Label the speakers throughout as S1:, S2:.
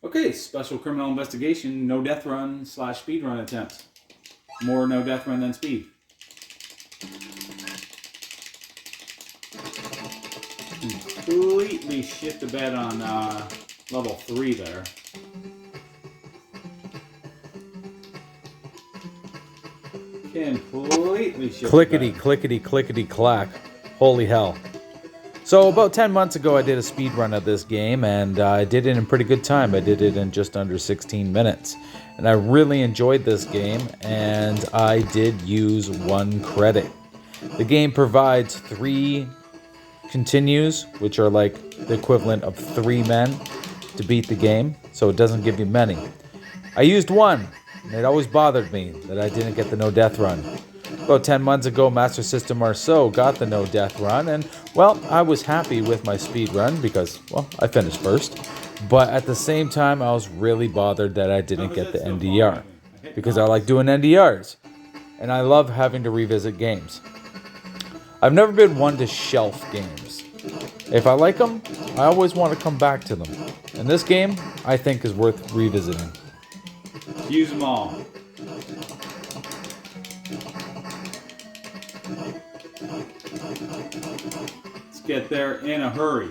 S1: Okay, special criminal investigation, no death run / speed run attempts. More no death run than speed. Completely shit the bed on level 3 there. Completely shit
S2: Clickety, clickety, clickety, clack. Holy hell. So about 10 months ago, I did a speed run of this game, and I did it in pretty good time. I did it in just under 16 minutes. And I really enjoyed this game, and I did use 1 credit. The game provides 3 continues, which are like the equivalent of 3 men to beat the game, so it doesn't give you many. I used 1, and it always bothered me that I didn't get the no death run. About 10 months ago, Master System Marceau got the no death run, and well, I was happy with my speed run because, well, I finished first. But at the same time, I was really bothered that I didn't get the NDR because I like doing NDRs, and I love having to revisit games. I've never been one to shelf games. If I like them, I always want to come back to them. And this game, I think, is worth revisiting.
S1: Use them all. Let's get there in a hurry.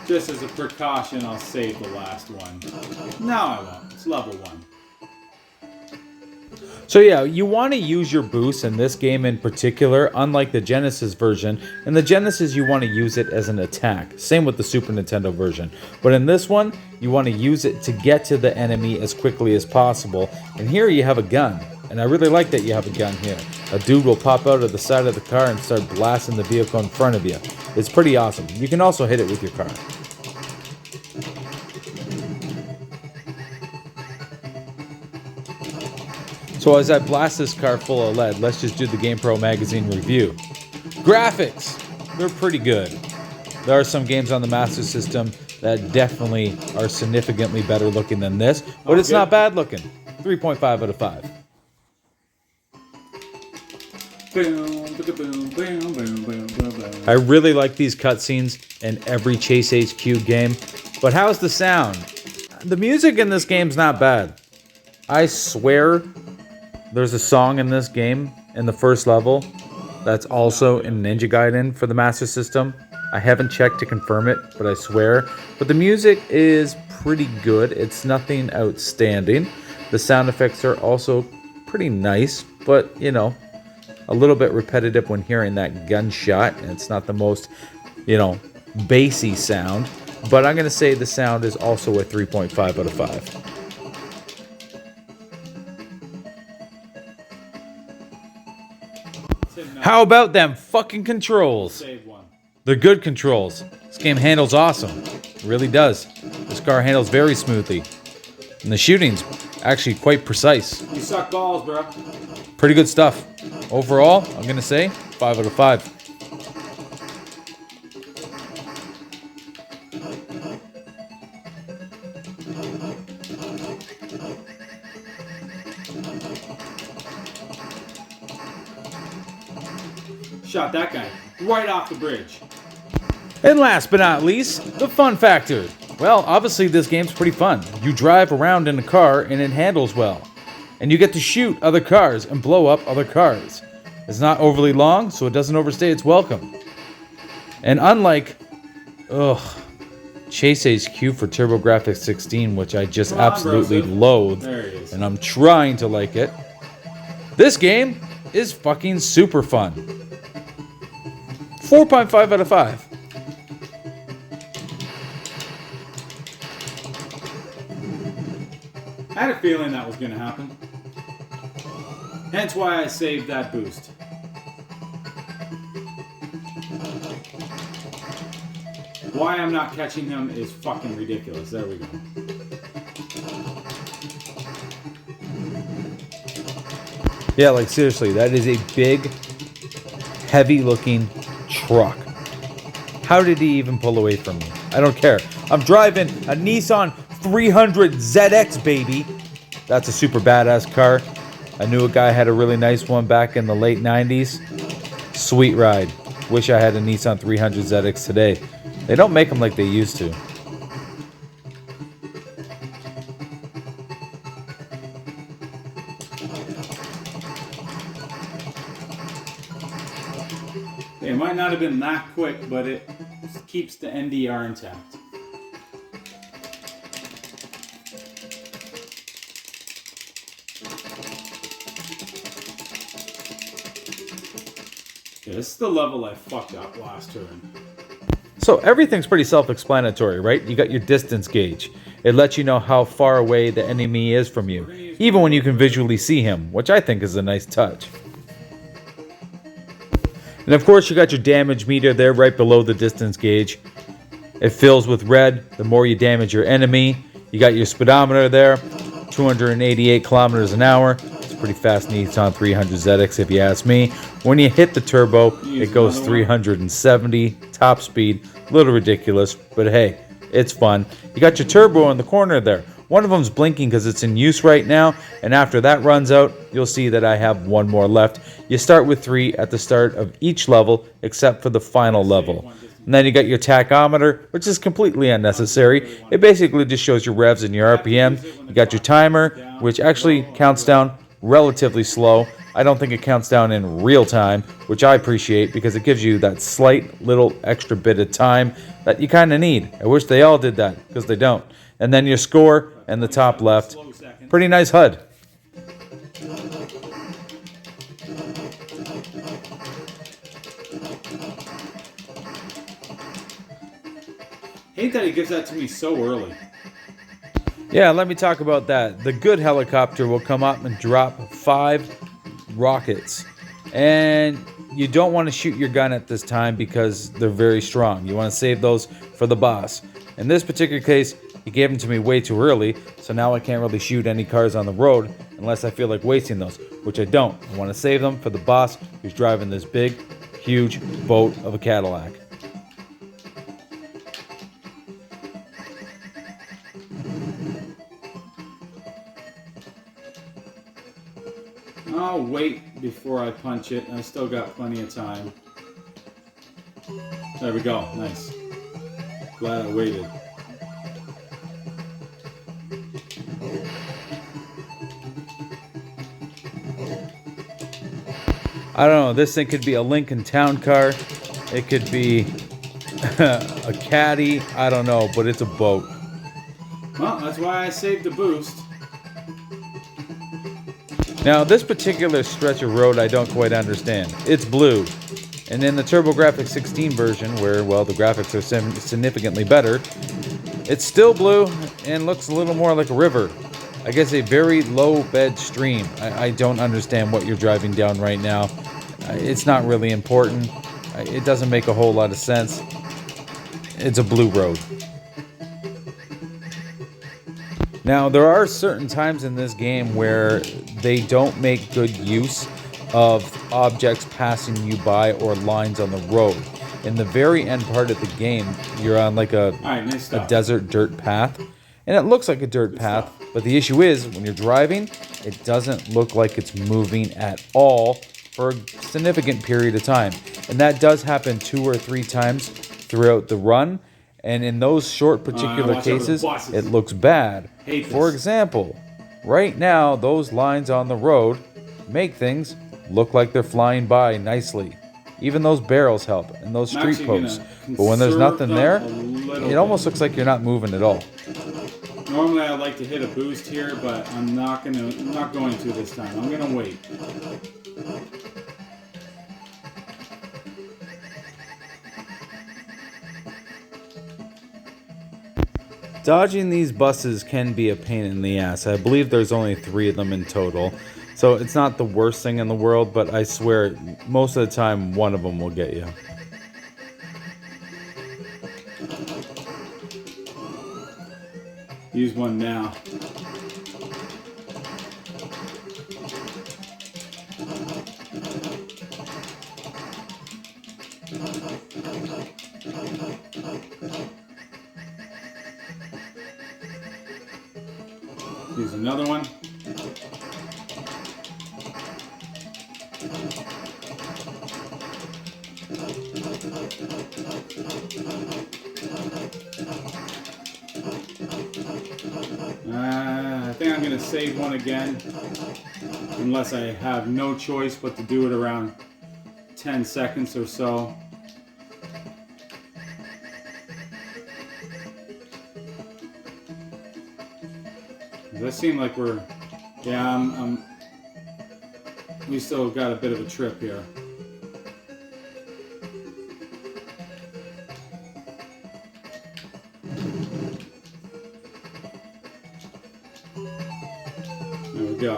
S1: Just as a precaution, I'll save the last one. No, I won't. It's level 1.
S2: So yeah, you want to use your boost in this game in particular, unlike the Genesis version. In the Genesis, you want to use it as an attack. Same with the Super Nintendo version. But in this one, you want to use it to get to the enemy as quickly as possible. And here you have a gun. And I really like that you have a gun here. A dude will pop out of the side of the car and start blasting the vehicle in front of you. It's pretty awesome. You can also hit it with your car. So as I blast this car full of lead, let's just do the GamePro magazine review. Graphics, they're pretty good. There are some games on the Master System that definitely are significantly better looking than this, but it's not bad looking. 3.5 out of 5. I really like these cutscenes in every Chase HQ game, but how's the sound? The music in this game's not bad. I swear there's a song in this game in the first level that's also in Ninja Gaiden for the Master System. I haven't checked to confirm it, but I swear. But the music is pretty good. It's nothing outstanding. The sound effects are also pretty nice, but, you know, a little bit repetitive when hearing that gunshot. And it's not the most, you know, bassy sound. But I'm going to say the sound is also a 3.5 out of 5. How about them fucking controls? They're good controls. This game handles awesome. It really does. This car handles very smoothly. And the shooting's actually quite precise.
S1: You suck balls, bro.
S2: Pretty good stuff. Overall, I'm going to say 5 out of 5.
S1: Shot that guy right off the bridge.
S2: And last but not least, the fun factor. Well, obviously this game's pretty fun. You drive around in a car and it handles well. And you get to shoot other cars and blow up other cars. It's not overly long, so it doesn't overstay its welcome. And unlike, Chase HQ for TurboGrafx 16, which I just absolutely loathe, and I'm trying to like it, this game is fucking super fun. 4.5 out of 5.
S1: I had a feeling that was going to happen. Hence why I saved that boost. Why I'm not catching him is fucking ridiculous. There we go.
S2: Yeah, like seriously, that is a big, heavy-looking truck. How did he even pull away from me? I don't care. I'm driving a Nissan 300 ZX, baby. That's a super badass car. I knew a guy had a really nice one back in the late 90s. Sweet ride. wish I had a Nissan 300 ZX today. They don't make them like they used to.
S1: It might not have been that quick, but it keeps the NDR intact. Yeah, this is the level I fucked up last turn.
S2: So everything's pretty self-explanatory, right? You got your distance gauge. It lets you know how far away the enemy is from you, even when you can visually see him, which I think is a nice touch. And of course you got your damage meter there right below the distance gauge. It fills with red the more you damage your enemy. You got your speedometer there, 288 kilometers an hour. It's a pretty fast Nissan 300 ZX if you ask me. When you hit the turbo, it goes 370 top speed. A little ridiculous, but hey, it's fun. You got your turbo in the corner there. One of them's blinking because it's in use right now, and after that runs out, you'll see that I have one more left. You start with 3 at the start of each level, except for the final level. And then you got your tachometer, which is completely unnecessary. It basically just shows your revs and your RPM. You got your timer, which actually counts down relatively slow. I don't think it counts down in real time, which I appreciate because it gives you that slight little extra bit of time that you kind of need. I wish they all did that, because they don't. And then your score and the top left. Pretty nice HUD.
S1: Hate that he gives that to me so early.
S2: Yeah, let me talk about that. The good helicopter will come up and drop 5 rockets. And you don't want to shoot your gun at this time because they're very strong. You want to save those for the boss. In this particular case, he gave them to me way too early, so now I can't really shoot any cars on the road unless I feel like wasting those, which I don't. I want to save them for the boss who's driving this big, huge boat of a Cadillac.
S1: I'll wait before I punch it. I still got plenty of time. There we go. Nice. Glad I waited.
S2: I don't know, this thing could be a Lincoln Town Car. It could be a Caddy. I don't know, but it's a boat.
S1: Well, that's why I saved the boost.
S2: Now, this particular stretch of road I don't quite understand. It's blue. And in the TurboGrafx 16 version, where, well, the graphics are significantly better, it's still blue and looks a little more like a river. I guess a very low bed stream. I don't understand what you're driving down right now. It's not really important. It doesn't make a whole lot of sense. It's a blue road. Now, there are certain times in this game where they don't make good use of objects passing you by or lines on the road. In the very end part of the game, you're on like a desert dirt path. And it looks like a dirt path, but the issue is, when you're driving, it doesn't look like it's moving at all for a significant period of time. And that does happen 2 or 3 times throughout the run. And in those short particular cases, it looks bad. For example, right now, those lines on the road make things look like they're flying by nicely. Even those barrels help, and those street posts. But when there's nothing there, it almost looks like you're not moving at all.
S1: Normally I like to hit a boost here, but I'm not going to this time. I'm gonna wait.
S2: Dodging these buses can be a pain in the ass. I believe there's only 3 of them in total. So it's not the worst thing in the world, but I swear most of the time one of them will get you.
S1: Use one now. Use another one. I think I'm gonna save one again, unless I have no choice but to do it around 10 seconds or so. Does that seem like we're... Yeah, we still got a bit of a trip here. There we go.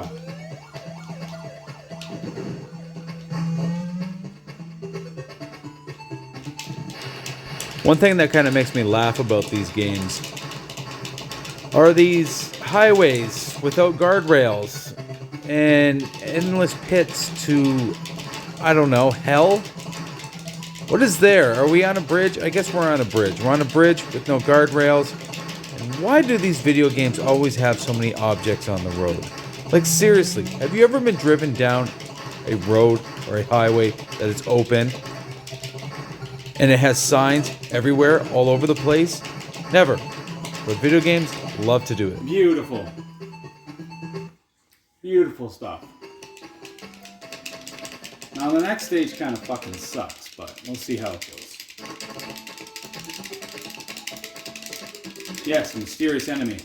S2: One thing that kind of makes me laugh about these games are these highways without guardrails and endless pits to, I don't know, hell? What is there? Are we on a bridge? I guess we're on a bridge. We're on a bridge with no guardrails. And why do these video games always have so many objects on the road? Like, seriously, have you ever been driven down a road or a highway that is open and it has signs everywhere, all over the place? Never. But video games love to do it.
S1: Beautiful. Beautiful stuff. Now the next stage kind of fucking sucks, but we'll see how it goes. Yes, mysterious enemy.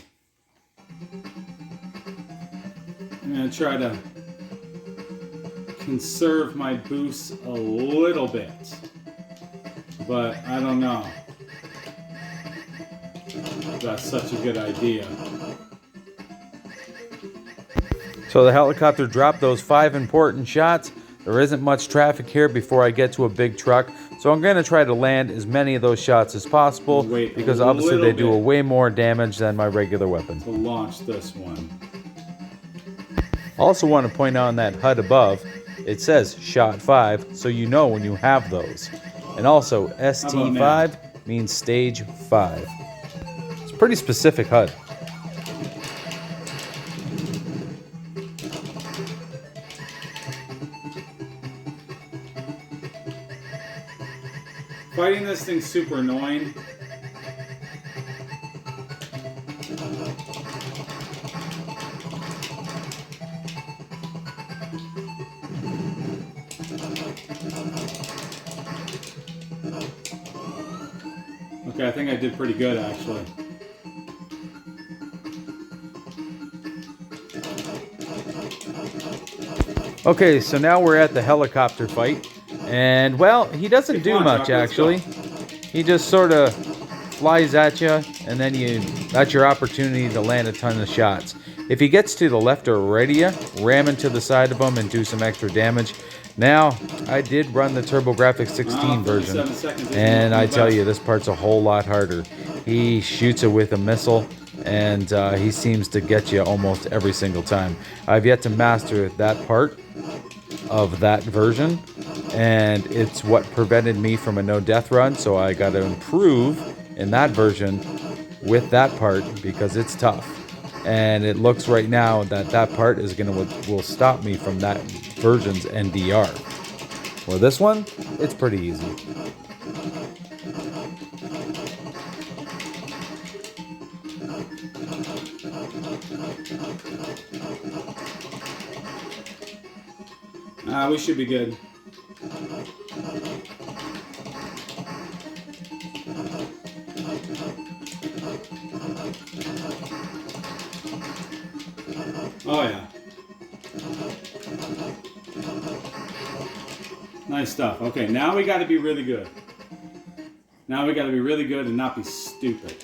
S1: I'm gonna try to conserve my boosts a little bit, but I don't know if that's such a good idea.
S2: So the helicopter dropped those 5 important shots. There isn't much traffic here before I get to a big truck, so I'm going to try to land as many of those shots as possible, because obviously they do way more damage than my regular weapon.
S1: To launch this one.
S2: Also want to point out on that HUD above, it says shot 5, so you know when you have those. And also ST5 means stage 5. It's a pretty specific HUD.
S1: Fighting this thing's super annoying. Okay, I think I did pretty good actually.
S2: Okay, so now we're at the helicopter fight. And, well, he doesn't do much, actually. He just sort of flies at you, and then that's your opportunity to land a ton of shots. If he gets to the left or right of you, ram into the side of him and do some extra damage. Now, I did run the TurboGrafx 16 version, and I tell you, this part's a whole lot harder. He shoots it with a missile, and he seems to get you almost every single time. I've yet to master that part of that version, and it's what prevented me from a no death run, so I got to improve in that version with that part because it's tough. And it looks right now that that part is will stop me from that version's NDR. Well, this one, it's pretty easy.
S1: We should be good. Oh yeah. Nice stuff. Okay, now we got to be really good. Now we got to be really good and not be stupid.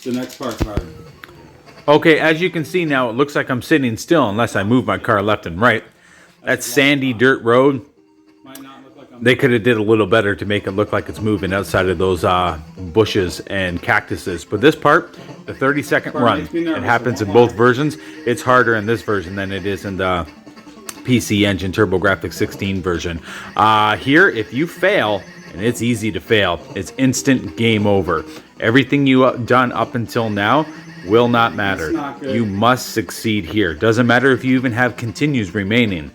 S1: The next part's hard.
S2: Okay, as you can see now, it looks like I'm sitting still unless I move my car left and right. That sandy dirt road, they could have did a little better to make it look like it's moving outside of those bushes and cactuses. But this part, the 30-second run, it happens in both versions. It's harder in this version than it is in the PC Engine TurboGrafx 16 version. Here, if you fail, and it's easy to fail, it's instant game over. Everything you've done up until now will not matter. You must succeed here. Doesn't matter if you even have continues remaining.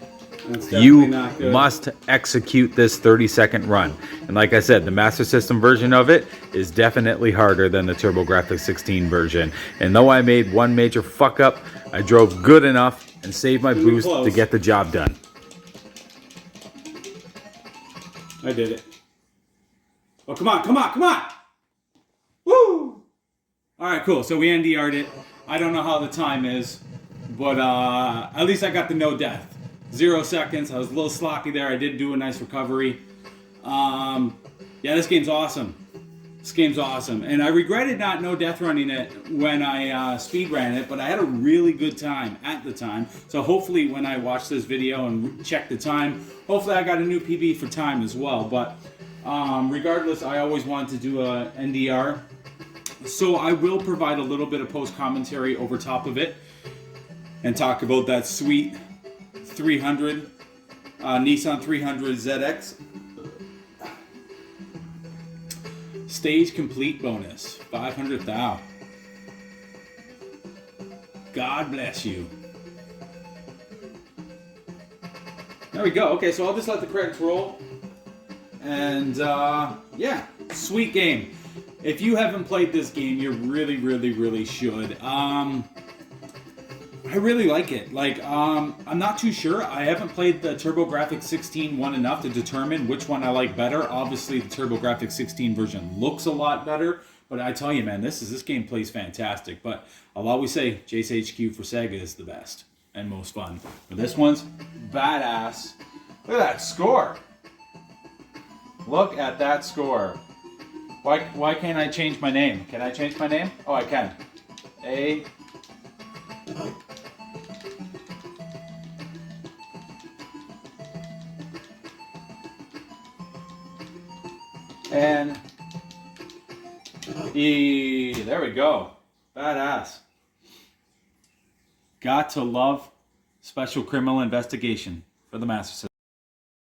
S1: That's definitely
S2: You
S1: not good.
S2: must execute this 30-second run. And like I said, the Master System version of it is definitely harder than the TurboGrafx 16 version. And though I made one major fuck up, I drove good enough and saved my
S1: Really
S2: boost
S1: close.
S2: to get the job done.
S1: I did it. Oh, come on, come on, come on! Woo! Alright, cool. So we NDR'd it. I don't know how the time is, but at least I got the no death. 0 seconds. I was a little sloppy there. I did do a nice recovery. Yeah, this game's awesome. This game's awesome. And I regretted not no death running it when I speed ran it, but I had a really good time at the time. So hopefully when I watch this video and check the time, hopefully I got a new PB for time as well. But regardless, I always wanted to do a NDR. So I will provide a little bit of post commentary over top of it and talk about that sweet 300 Nissan 300 ZX stage complete bonus 500,000. God bless you. There we go. Okay, so I'll just let the credits roll. And yeah, sweet game. If you haven't played this game, you really should. I really like it. Like, I'm not too sure. I haven't played the TurboGrafx 16 one enough to determine which one I like better. Obviously, the TurboGrafx 16 version looks a lot better. But I tell you, man, this game plays fantastic. But I'll always say Jace HQ for Sega is the best and most fun. But this one's badass. Look at that score. Look at that score. Why can't I change my name? Can I change my name? Oh, I can. A... and E. There we go. Badass. Got to love Special Criminal Investigation for the Master System.